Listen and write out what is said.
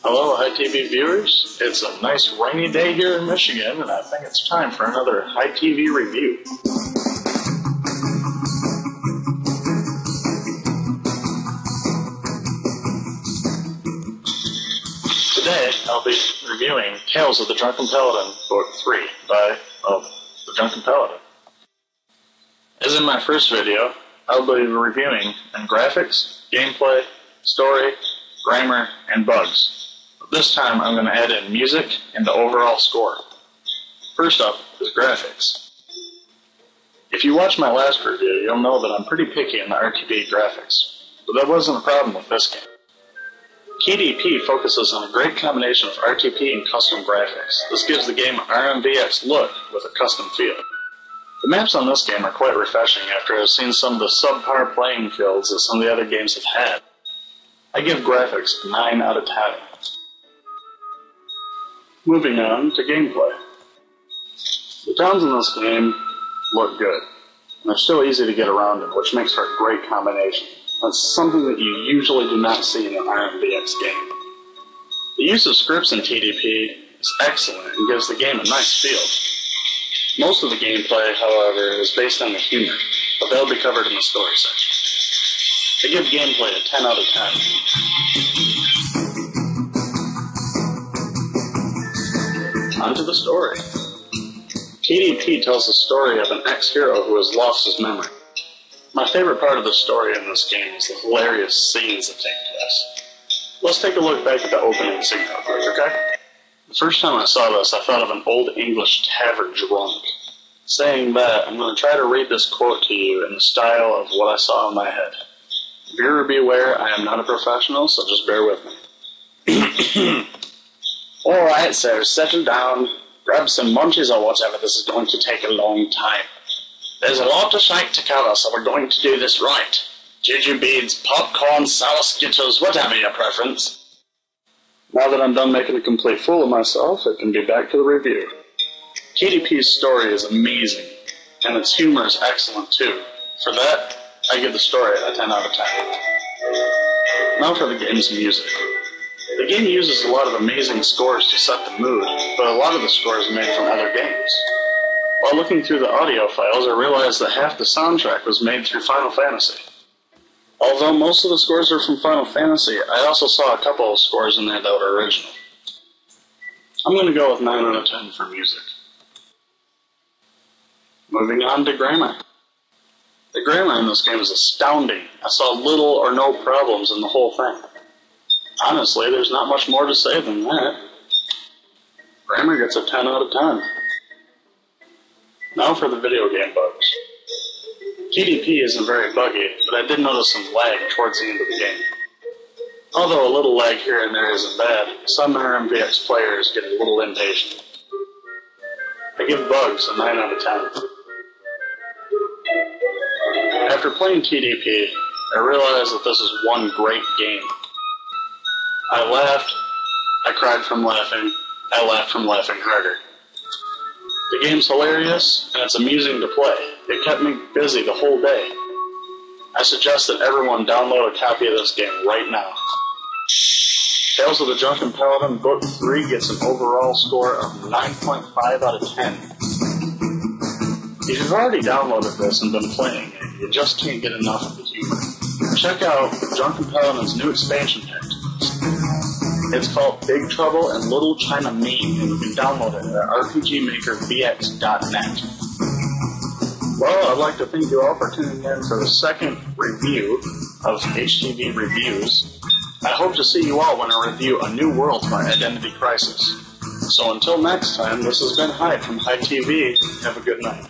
Hello, High TV viewers. It's a nice rainy day here in Michigan, and I think it's time for another High TV review. Today, I'll be reviewing Tales of the Drunken Paladin, Book 3, by, the Drunken Paladin. As in my first video, I'll be reviewing in graphics, gameplay, story, grammar, and bugs. This time I'm going to add in music and the overall score. First up is graphics. If you watched my last review, you'll know that I'm pretty picky in the RTP graphics, but that wasn't a problem with this game. TDP focuses on a great combination of RTP and custom graphics. This gives the game an RMVX look with a custom feel. The maps on this game are quite refreshing after I've seen some of the subpar playing fields that some of the other games have had. I give graphics a 9 out of 10. Moving on to gameplay. The towns in this game look good, and they're still easy to get around in, which makes for a great combination. That's something that you usually do not see in an RMVX game. The use of scripts in TDP is excellent and gives the game a nice feel. Most of the gameplay, however, is based on the humor, but that'll be covered in the story section. I give gameplay a 10 out of 10. On to the story. TDP tells the story of an ex-hero who has lost his memory. My favorite part of the story in this game is the hilarious scenes that take place. Let's take a look back at the opening scene real quick, okay? The first time I saw this, I thought of an old English tavern drunk. Saying that, I'm going to try to read this quote to you in the style of what I saw in my head. Viewer beware, I am not a professional, so just bear with me. Alright, so settle down, grab some munchies or whatever, this is going to take a long time. There's a lot of sight to cover, so we're going to do this right. Juju beads, popcorn, sour Skittles, whatever your preference. Now that I'm done making a complete fool of myself, it can be back to the review. TDP's story is amazing, and its humor is excellent too. For that, I give the story a 10 out of 10. Now for the game's music. The game uses a lot of amazing scores to set the mood, but a lot of the scores are made from other games. While looking through the audio files, I realized that half the soundtrack was made through Final Fantasy. Although most of the scores are from Final Fantasy, I also saw a couple of scores in there that were original. I'm going to go with 9 out of 10 for music. Moving on to grammar. The grammar in this game is astounding. I saw little or no problems in the whole thing. Honestly, there's not much more to say than that. Grammar gets a 10 out of 10. Now for the video game bugs. TDP isn't very buggy, but I did notice some lag towards the end of the game. Although a little lag here and there isn't bad, some RMVX players get a little impatient. I give bugs a 9 out of 10. After playing TDP, I realized that this is one great game. I laughed, I cried from laughing, I laughed from laughing harder. The game's hilarious, and it's amusing to play. It kept me busy the whole day. I suggest that everyone download a copy of this game right now. Tales of the Drunken Paladin Book 3 gets an overall score of 9.5 out of 10. If you've already downloaded this and been playing it, you just can't get enough of the humor. Check out Drunken Paladin's new expansion pack. It's called Big Trouble in Little China Meme, and you can download it at rpgmakervx.net. Well, I'd like to thank you all for tuning in for the second review of HTV Reviews. I hope to see you all when I review A New World by Identity Crisis. So until next time, this has been Hyde from High TV. Have a good night.